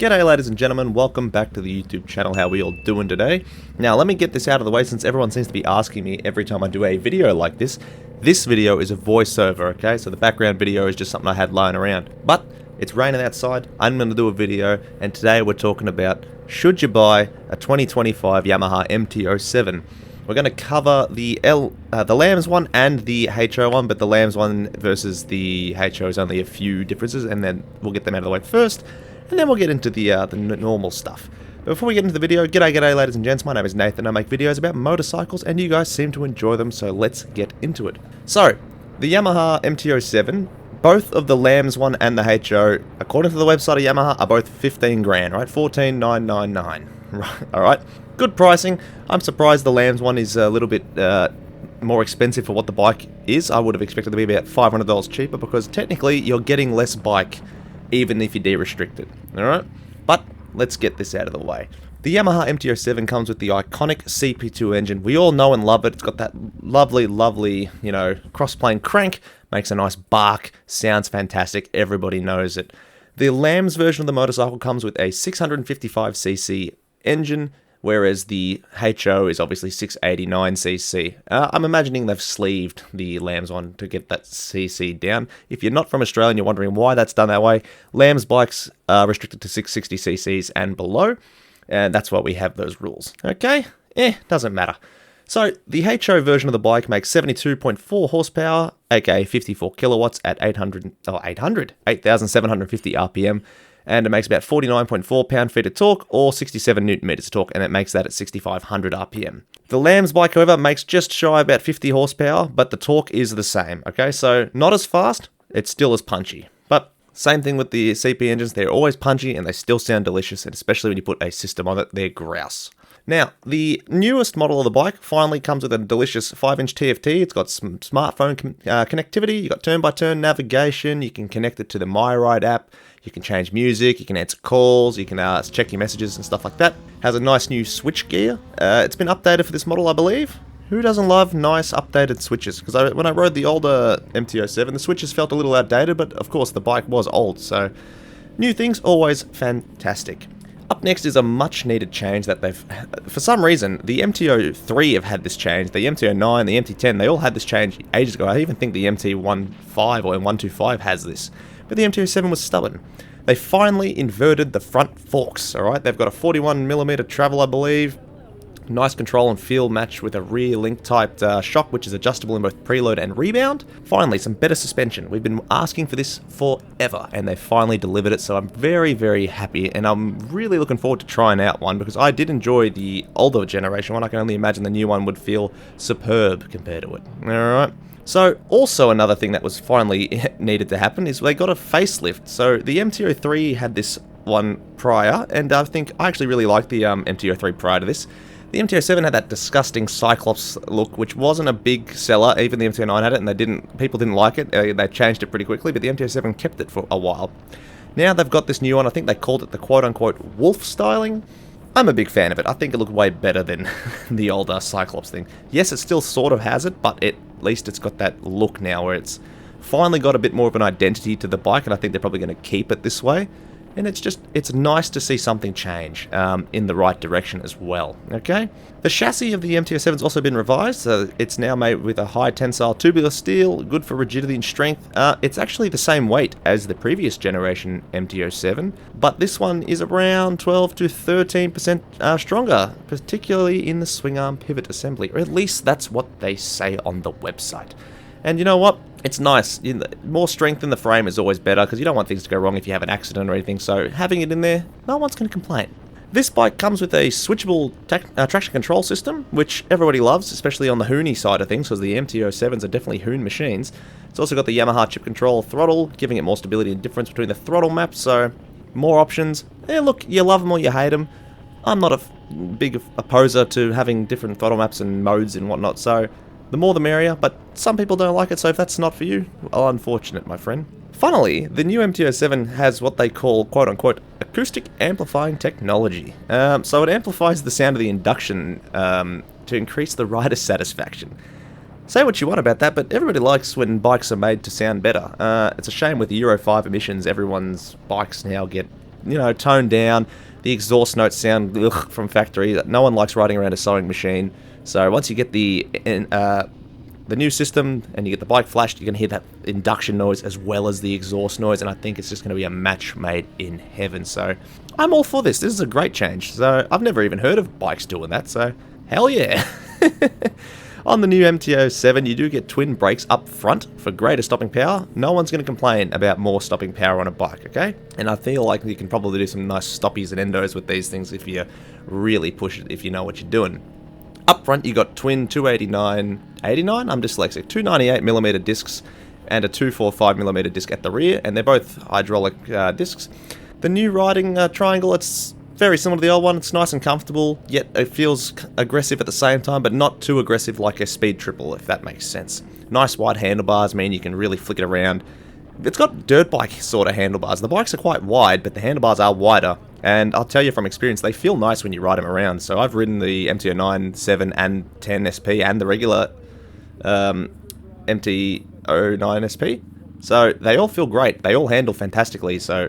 G'day ladies and gentlemen, welcome back to the YouTube channel. How are we all doing today? Now let me get this out of the way since everyone seems to be asking me every time I do a video like this. This video is a voiceover, okay? So the background video is just something I had lying around. But it's raining outside, I'm going to do a video, and today we're talking about should you buy a 2025 Yamaha MT-07. We're going to cover the Lambs one and the HO one, but the Lambs one versus the HO is only a few differences, and then we'll get them out of the way first. And then we'll get into the normal stuff. But before we get into the video, g'day ladies and gents, my name is Nathan. I make videos about motorcycles and you guys seem to enjoy them, so let's get into it. So, the Yamaha MT-07, both of the Lambs one and the HO, according to the website of Yamaha, are both 15 grand, right? 14,999. Right, alright. Good pricing. I'm surprised the Lambs one is a little bit more expensive for what the bike is. I would have expected it to be about $500 cheaper because technically you're getting less bike even if you de-restrict it, alright? But let's get this out of the way. The Yamaha MT-07 comes with the iconic CP2 engine. We all know and love it. It's got that lovely, you know, cross-plane crank. Makes a nice bark. Sounds fantastic. Everybody knows it. The Lambs version of the motorcycle comes with a 655cc engine, whereas the HO is obviously 689cc. I'm imagining they've sleeved the Lambs one to get that cc down. If you're not from Australia and you're wondering why that's done that way, Lambs bikes are restricted to 660cc's and below, and that's why we have those rules. Okay? Doesn't matter. So, the HO version of the bike makes 72.4 horsepower, aka 54 kilowatts at 8,750 RPM, and it makes about 49.4 pound-feet of torque, or 67 newton-meters of torque, and it makes that at 6,500 RPM. The Lambs bike, however, makes just shy of about 50 horsepower, but the torque is the same, okay? So, not as fast, it's still as punchy. But, same thing with the CP engines, they're always punchy, and they still sound delicious, and especially when you put a system on it, they're grouse. Now, the newest model of the bike finally comes with a delicious 5-inch TFT. It's got some smartphone connectivity, you've got turn-by-turn navigation, you can connect it to the MyRide app, you can change music, you can answer calls, you can check your messages and stuff like that. Has a nice new switch gear. It's been updated for this model, I believe. Who doesn't love nice updated switches? Because when I rode the older MT-07, the switches felt a little outdated, but of course the bike was old, so new things, always fantastic. Up next is a much needed change that for some reason, the MT-03 have had this change, the MT-09, the MT-10, they all had this change ages ago. I even think the MT-15 or 125 has this, but the MT-07 was stubborn. They finally inverted the front forks, alright? They've got a 41mm travel, I believe. Nice control and feel match with a rear link type shock, which is adjustable in both preload and rebound. Finally, some better suspension. We've been asking for this forever, and they finally delivered it, so I'm very happy, and I'm really looking forward to trying out one, because I did enjoy the older generation one. I can only imagine the new one would feel superb compared to it. Alright. So, also another thing that was finally needed to happen is they got a facelift. So, the MT-03 had this one prior, and I actually really liked the MT-03 prior to this. The MT-07 had that disgusting Cyclops look, which wasn't a big seller. Even the MT-09 had it, and people didn't like it. They changed it pretty quickly, but the MT-07 kept it for a while. Now they've got this new one. I think they called it the quote-unquote wolf styling. I'm a big fan of it. I think it looked way better than the older Cyclops thing. Yes, it still sort of has it, but at least it's got that look now where it's finally got a bit more of an identity to the bike, and I think they're probably going to keep it this way. And it's nice to see something change in the right direction as well, okay? The chassis of the MT-07 has also been revised, so it's now made with a high tensile tubular steel, good for rigidity and strength. It's actually the same weight as the previous generation MT-07, but this one is around 12 to 13% stronger, particularly in the swing arm pivot assembly, or at least that's what they say on the website. And you know what? It's nice. More strength in the frame is always better because you don't want things to go wrong if you have an accident or anything, so having it in there, no one's going to complain. This bike comes with a switchable traction control system, which everybody loves, especially on the Hooney side of things, because the MT-07s are definitely Hoon machines. It's also got the Yamaha chip control throttle, giving it more stability and difference between the throttle maps, so more options. Look, you love them or you hate them. I'm not a big opposer to having different throttle maps and modes and whatnot, so the more the merrier, but some people don't like it, so if that's not for you, well, unfortunate, my friend. Funnily, the new MT-07 has what they call, quote-unquote, acoustic amplifying technology. So it amplifies the sound of the induction to increase the rider's satisfaction. Say what you want about that, but everybody likes when bikes are made to sound better. It's a shame with Euro 5 emissions, everyone's bikes now get toned down. The exhaust notes sound from factory. No one likes riding around a sewing machine. So once you get the new system and you get the bike flashed, you can hear that induction noise as well as the exhaust noise, and I think it's just going to be a match made in heaven. So I'm all for this. This is a great change. So I've never even heard of bikes doing that, so hell yeah. On the new MT-07, you do get twin brakes up front for greater stopping power. No one's going to complain about more stopping power on a bike, okay? And I feel like you can probably do some nice stoppies and endos with these things if you really push it, if you know what you're doing. Up front, you got twin 289, I'm dyslexic, 298mm discs and a 245mm disc at the rear, and they're both hydraulic discs. The new riding triangle, it's very similar to the old one. It's nice and comfortable, yet it feels aggressive at the same time, but not too aggressive like a speed triple, if that makes sense. Nice wide handlebars mean you can really flick it around. It's got dirt bike sort of handlebars. The bikes are quite wide, but the handlebars are wider. And I'll tell you from experience, they feel nice when you ride them around. So I've ridden the MT-09, 7 and 10 SP and the regular MT-09 SP. So they all feel great. They all handle fantastically. So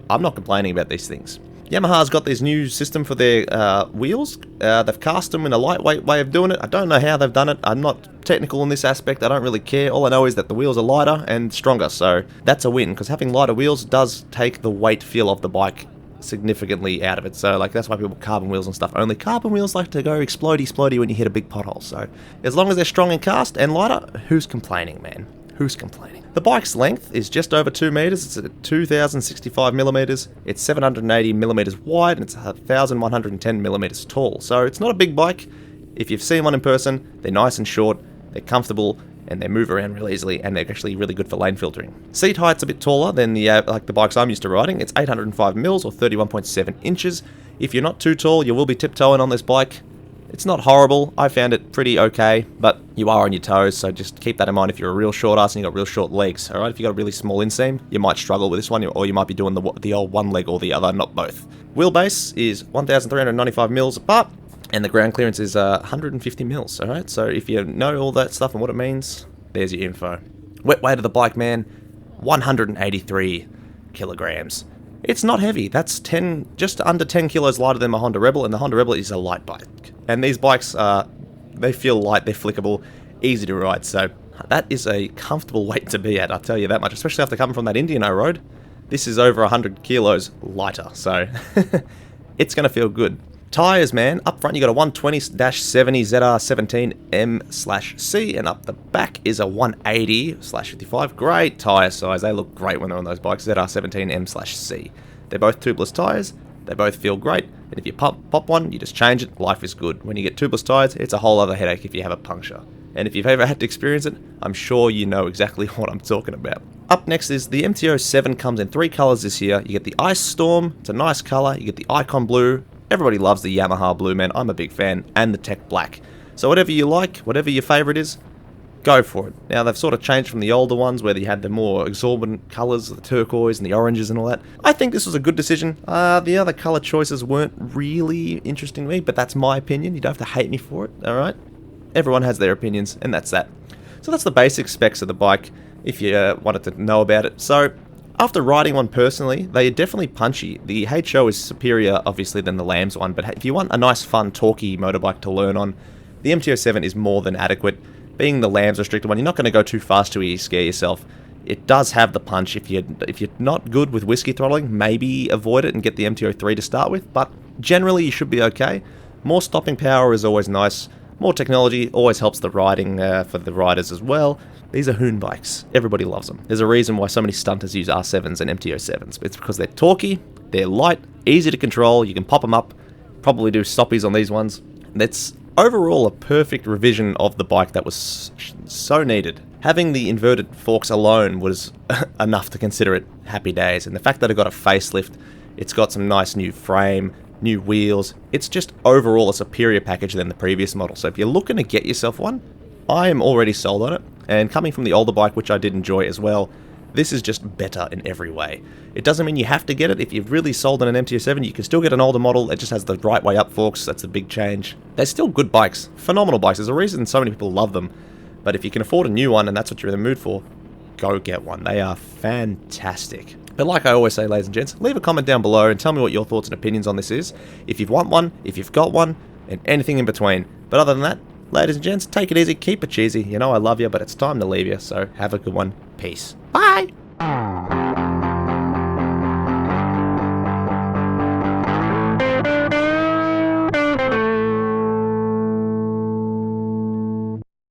I'm not complaining about these things. Yamaha's got this new system for their wheels. They've cast them in a lightweight way of doing it. I don't know how they've done it. I'm not technical in this aspect. I don't really care. All I know is that the wheels are lighter and stronger. So that's a win, because having lighter wheels does take the weight feel of the bike significantly out of it. So like that's why people put carbon wheels and stuff. Only carbon wheels like to go explodey when you hit a big pothole. So as long as they're strong and cast and lighter, who's complaining, man? Who's complaining? The bike's length is just over 2 meters. It's at 2,065 millimeters. It's 780 millimeters wide, and it's 1,110 millimeters tall. So it's not a big bike. If you've seen one in person, they're nice and short, they're comfortable, and they move around really easily, and they're actually really good for lane filtering. Seat height's a bit taller than the bikes I'm used to riding. It's 805 mils or 31.7 inches. If you're not too tall, you will be tiptoeing on this bike. It's not horrible. I found it pretty okay, but you are on your toes, so just keep that in mind if you're a real short ass and you've got real short legs. Alright, if you've got a really small inseam, you might struggle with this one, or you might be doing the old one leg or the other, not both. Wheelbase is 1,395 mils apart, and the ground clearance is 150 mils, alright? So if you know all that stuff and what it means, there's your info. Wet weight of the bike, man, 183 kilograms. It's not heavy. That's just under 10 kilos lighter than my Honda Rebel, and the Honda Rebel is a light bike. And these bikes, they feel light, they're flickable, easy to ride, so that is a comfortable weight to be at, I'll tell you that much, especially after coming from that Indian road. This is over 100 kilos lighter, so it's going to feel good. Tyres, man, up front you got a 120-70 ZR17M/C, and up the back is a 180/55. Great tyre size, they look great when they're on those bikes, ZR17M/C. They're both tubeless tyres, they both feel great, and if you pop one, you just change it, life is good. When you get tubeless tyres, it's a whole other headache if you have a puncture. And if you've ever had to experience it, I'm sure you know exactly what I'm talking about. Up next is the MT-07 comes in 3 colours this year. You get the Ice Storm, it's a nice colour, you get the Icon Blue, everybody loves the Yamaha Blue, man, I'm a big fan, and the Tech Black. So whatever you like, whatever your favourite is, go for it. Now, they've sort of changed from the older ones where you had the more exorbitant colours, the turquoise and the oranges and all that. I think this was a good decision. The other colour choices weren't really interesting to me, but that's my opinion. You don't have to hate me for it, alright? Everyone has their opinions, and that's that. So that's the basic specs of the bike, if you wanted to know about it. So, after riding one personally, they are definitely punchy. The HO is superior, obviously, than the Lambs one, but if you want a nice, fun, torquey motorbike to learn on, the MT-07 is more than adequate. Being the Lambs restricted one, you're not going to go too fast to scare yourself. It does have the punch. If you're not good with whiskey throttling, maybe avoid it and get the MT-03 to start with, but generally you should be okay. More stopping power is always nice. More technology always helps the riding for the riders as well. These are hoon bikes. Everybody loves them. There's a reason why so many stunters use R7s and MT-07s. It's because they're torquey, they're light, easy to control, you can pop them up, probably do stoppies on these ones. That's overall a perfect revision of the bike that was so needed. Having the inverted forks alone was enough to consider it happy days, and the fact that it got a facelift, it's got some nice new frame, new wheels, it's just overall a superior package than the previous model. So if you're looking to get yourself one, I am already sold on it, and coming from the older bike, which I did enjoy as well, this is just better in every way. It doesn't mean you have to get it. If you've really sold on an MT-07, you can still get an older model. It just has the right way up forks. That's a big change. They're still good bikes. Phenomenal bikes. There's a reason so many people love them. But if you can afford a new one and that's what you're in the mood for, go get one. They are fantastic. But like I always say, ladies and gents, leave a comment down below and tell me what your thoughts and opinions on this is. If you want one, if you've got one, and anything in between. But other than that, ladies and gents, take it easy, keep it cheesy. You know I love you, but it's time to leave you, so have a good one. Peace. Bye!